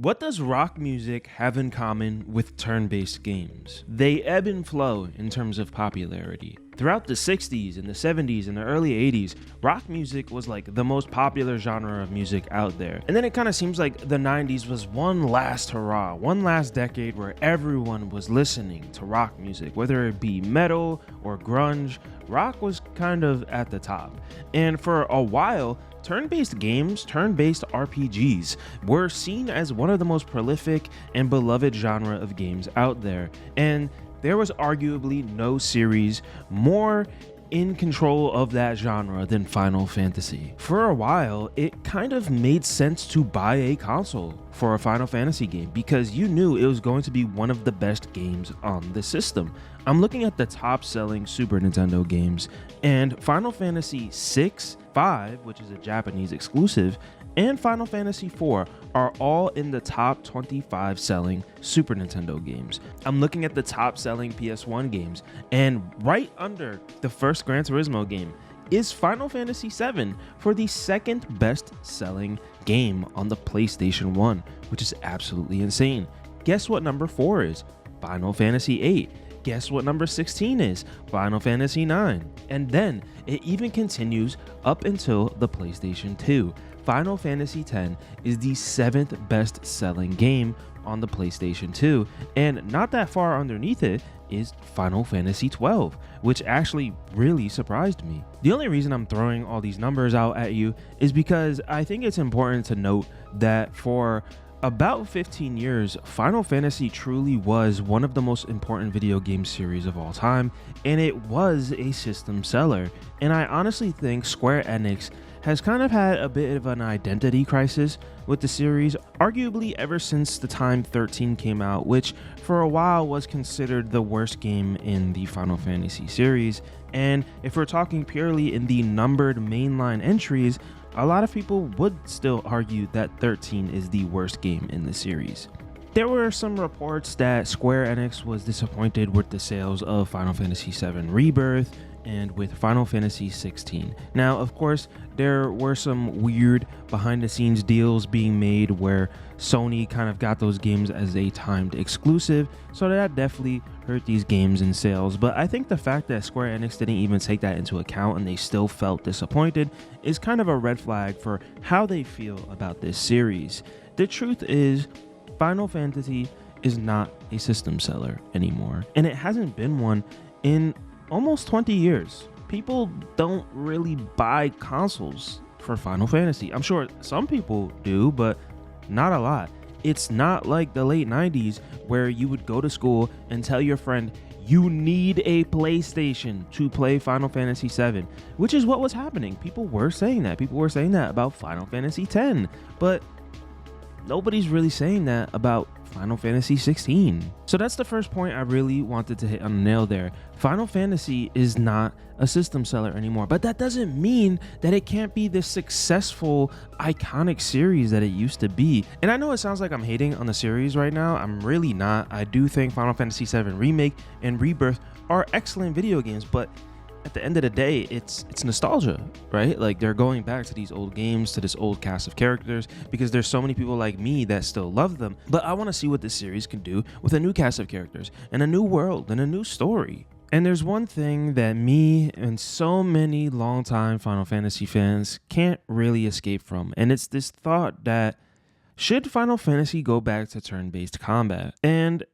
What does rock music have in common with turn-based games? They ebb and flow in terms of popularity. Throughout the 60s and the 70s and the early 80s, rock music was like the most popular genre of music out there. And then it kind of seems like the 90s was one last hurrah, one last decade where everyone was listening to rock music, whether it be metal or grunge. Rock was kind of at the top. And for a while, turn-based games, turn-based RPGs, were seen as one of the most prolific and beloved genre of games out there. And there was arguably no series more in control of that genre than Final Fantasy. For a while, it kind of made sense to buy a console for a Final Fantasy game because you knew it was going to be one of the best games on the system. I'm looking at the top selling Super Nintendo games, and Final Fantasy 6, 5, which is a Japanese exclusive, and Final Fantasy 4 are all in the top 25 selling Super Nintendo games. I'm looking at the top selling PS1 games, and right under the first Gran Turismo game is Final Fantasy 7 for the second best selling game on the PlayStation 1, which is absolutely insane. Guess what number 4 is? Final Fantasy 8. Guess what number 16 is? Final Fantasy 9. And then it even continues up until the PlayStation 2. Final Fantasy X is the 7th best selling game on the PlayStation 2, and not that far underneath it is Final Fantasy 12, which actually really surprised me. The only reason I'm throwing all these numbers out at you is because I think it's important to note that for about 15 years, Final Fantasy truly was one of the most important video game series of all time, and it was a system seller. And I honestly think Square Enix has kind of had a bit of an identity crisis with the series, arguably ever since the time 13 came out, which for a while was considered the worst game in the Final Fantasy series. And if we're talking purely in the numbered mainline entries, a lot of people would still argue that 13 is the worst game in the series. There were some reports that Square Enix was disappointed with the sales of Final Fantasy VII Rebirth and with Final Fantasy 16. Now, of course, there were some weird behind-the-scenes deals being made where Sony kind of got those games as a timed exclusive, so that definitely hurt these games in sales. But I think the fact that Square Enix didn't even take that into account and they still felt disappointed is kind of a red flag for how they feel about this series. The truth is, Final Fantasy is not a system seller anymore, and it hasn't been one in almost 20 years. People don't really buy consoles for Final Fantasy. I'm sure some people do, but not a lot. It's not like the late 90s where you would go to school and tell your friend you need a PlayStation to play Final Fantasy VII, which is what was happening. People were saying that. People were saying that about Final Fantasy X, but nobody's really saying that about Final Fantasy 16. So that's the first point I really wanted to hit on the nail there. Final Fantasy is not a system seller anymore, but that doesn't mean that it can't be this successful, iconic series that it used to be. And I know it sounds like I'm hating on the series right now. I'm really not. I do think Final Fantasy VII Remake and Rebirth are excellent video games, but at the end of the day, it's nostalgia, right? Like, they're going back to these old games, to this old cast of characters, because there's so many people like me that still love them. But I want to see what this series can do with a new cast of characters and a new world and a new story. And there's one thing that me and so many longtime Final Fantasy fans can't really escape from, and it's this thought that should Final Fantasy go back to turn-based combat? And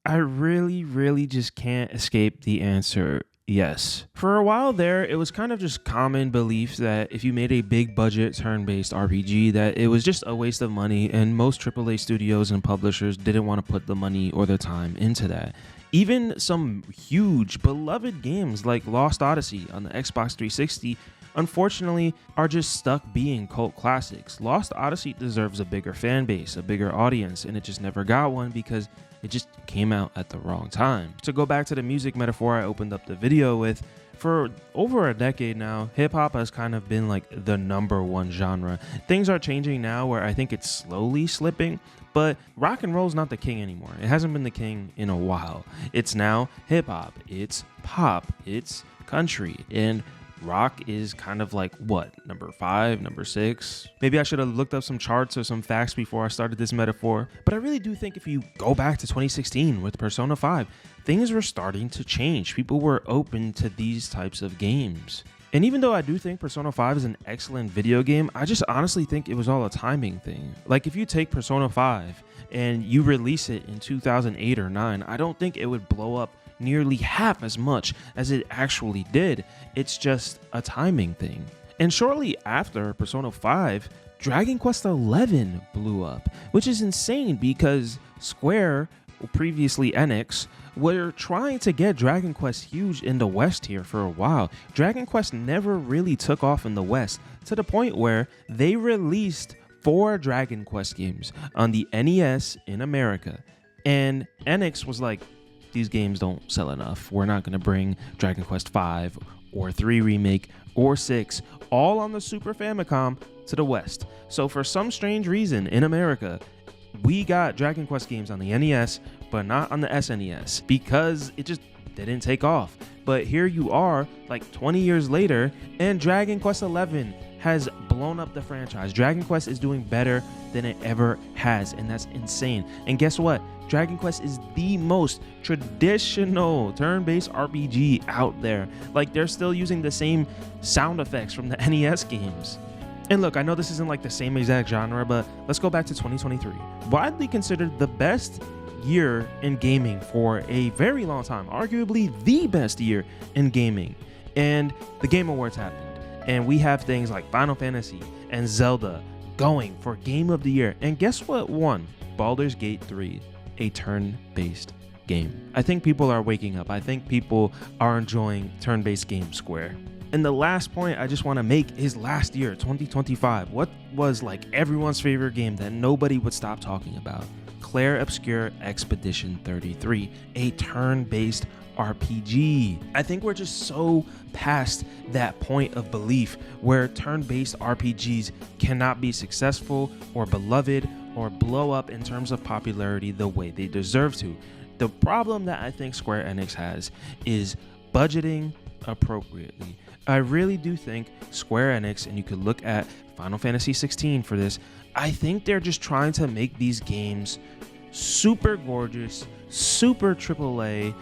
I really just can't escape the answer yes. For a while there, it was kind of just common belief that if you made a big budget turn-based RPG, that it was just a waste of money, and most AAA studios and publishers didn't want to put the money or the time into that. Even some huge beloved games like Lost Odyssey on the Xbox 360 unfortunately are just stuck being cult classics. Lost Odyssey deserves a bigger fan base, a bigger audience, and it just never got one because it just came out at the wrong time. To go back to the music metaphor I opened up the video with, for over a decade now, hip-hop has kind of been like the number one genre. Things are changing now where I think it's slowly slipping, but rock and roll is not the king anymore. It hasn't been the king in a while. It's now hip-hop, it's pop, it's country, and Rock is kind of like what, number 5, number 6? Maybe I should have looked up some charts or some facts before I started this metaphor, but I really do think if you go back to 2016 with Persona 5, things were starting to change. People were open to these types of games. And even though I do think Persona 5 is an excellent video game, I just honestly think it was all a timing thing. Like if you take Persona 5 and you release it in 2008 or 9, I don't think it would blow up nearly half as much as it actually did. It's just a timing thing. And shortly after Persona 5, Dragon Quest XI blew up, which is insane because Square, previously Enix, were trying to get Dragon Quest huge in the West here for a while. Dragon Quest never really took off in the West to the point where they released 4 Dragon Quest games on the NES in America. And Enix was like, these games don't sell enough. We're not going to bring Dragon Quest 5 or 3 Remake or 6 all on the Super Famicom to the West. So for some strange reason in America, we got Dragon Quest games on the NES, but not on the SNES because it just didn't take off. But here you are, like 20 years later, and Dragon Quest XI has blown up the franchise. Dragon Quest is doing better than it ever has, and that's insane. And guess what? Dragon Quest is the most traditional turn-based RPG out there. Like, they're still using the same sound effects from the NES games. And look, I know this isn't like the same exact genre, but let's go back to 2023. Widely considered the best year in gaming for a very long time, arguably the best year in gaming. And the Game Awards happened, and we have things like Final Fantasy and Zelda going for Game of the Year. And guess what won? Baldur's Gate 3, a turn-based game. I think people are waking up. I think people are enjoying turn-based games, Square. And the last point I just want to make is last year, 2025. What was like everyone's favorite game that nobody would stop talking about? Clair Obscur Expedition 33, a turn-based RPG. I think we're just so past that point of belief where turn-based RPGs cannot be successful or beloved or blow up in terms of popularity the way they deserve to. The problem that I think Square Enix has is budgeting appropriately. I really do think Square Enix, and you could look at Final Fantasy 16 for this, I think they're just trying to make these games super gorgeous, super AAA,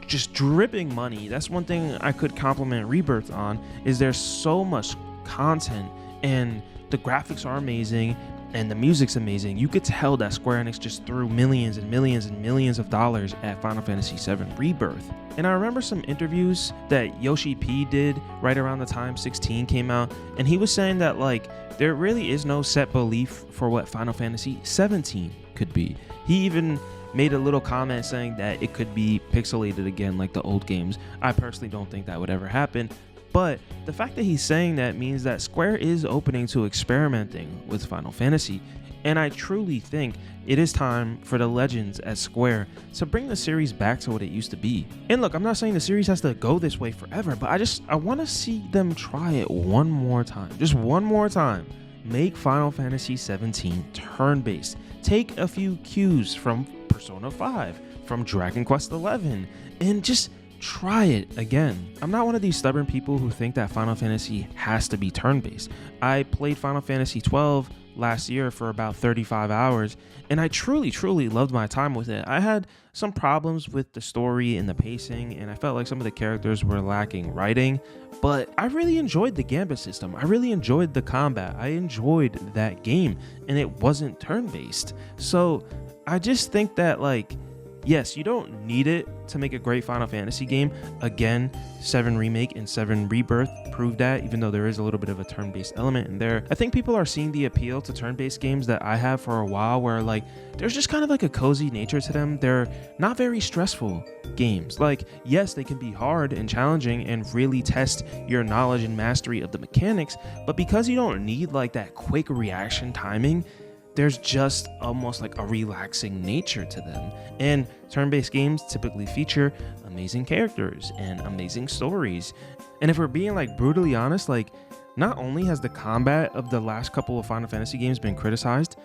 just dripping money. That's one thing I could compliment Rebirth on, is there's so much content and the graphics are amazing and the music's amazing. You could tell that Square Enix just threw millions and millions and millions of dollars at Final Fantasy VII Rebirth. And I remember some interviews that Yoshi P did right around the time 16 came out, and he was saying that like there really is no set belief for what Final Fantasy 17 could be. He even made a little comment saying that it could be pixelated again like the old games. I personally don't think that would ever happen. But the fact that he's saying that means that Square is opening to experimenting with Final Fantasy. And I truly think it is time for the legends at Square to bring the series back to what it used to be. And look, I'm not saying the series has to go this way forever, but I want to see them try it one more time. Just one more time. Make Final Fantasy 17 turn-based. Take a few cues from Persona 5, from Dragon Quest XI, and just try it again. I'm not one of these stubborn people who think that Final Fantasy has to be turn-based. I played Final Fantasy 12 last year for about 35 hours, and I truly loved my time with it. I had some problems with the story and the pacing, and I felt like some of the characters were lacking writing, but I really enjoyed the Gambit system. I really enjoyed the combat. I enjoyed that game, and it wasn't turn-based. So I just think that, like, yes, you don't need it to make a great Final Fantasy game. Again, 7 Remake and 7 Rebirth proved that, even though there is a little bit of a turn-based element in there. I think people are seeing the appeal to turn-based games that I have for a while, where like there's just kind of like a cozy nature to them. They're not very stressful games. Like, yes, they can be hard and challenging and really test your knowledge and mastery of the mechanics, but because you don't need like that quick reaction timing, there's just almost like a relaxing nature to them. And turn-based games typically feature amazing characters and amazing stories. And if we're being like brutally honest, like not only has the combat of the last couple of Final Fantasy games been criticized,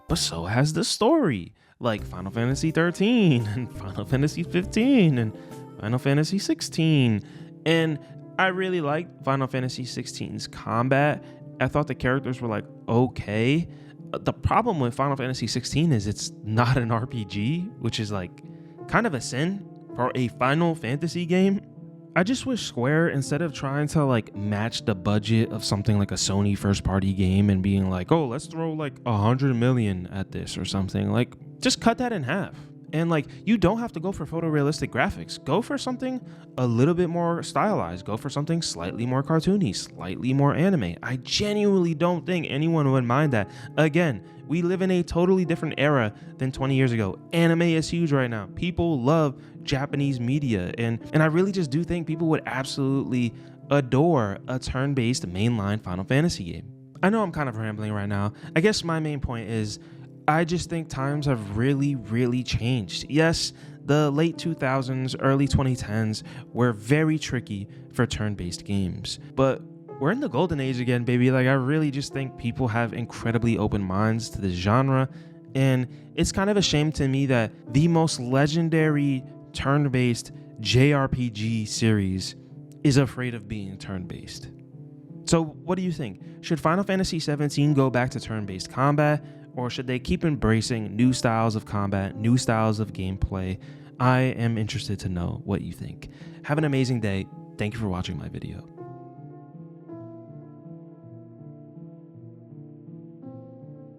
but so has the story. Like Final Fantasy 13 and Final Fantasy 15 and Final Fantasy 16. And I really liked Final Fantasy 16's combat. I thought the characters were like okay. The problem with Final Fantasy 16 is it's not an RPG, which is like kind of a sin for a Final Fantasy game. I just wish Square, instead of trying to like match the budget of something like a Sony first party game and being like, oh, let's throw like 100 million at this or something, like just cut that in half. And like, you don't have to go for photorealistic graphics. Go for something a little bit more stylized. Go for something slightly more cartoony, slightly more anime. I genuinely don't think anyone would mind that. Again, we live in a totally different era than 20 years ago. Anime is huge right now. People love Japanese media. And I really just do think people would absolutely adore a turn-based mainline Final Fantasy game. I know I'm kind of rambling right now. I guess my main point is I just think times have really, really changed. Yes, the late 2000s, early 2010s were very tricky for turn-based games, but we're in the golden age again, baby. Like, I really just think people have incredibly open minds to this genre, and it's kind of a shame to me that the most legendary turn-based JRPG series is afraid of being turn-based. So what do you think? Should Final Fantasy XVII go back to turn-based combat? Or should they keep embracing new styles of combat, new styles of gameplay? I am interested to know what you think. Have an amazing day. Thank you for watching my video.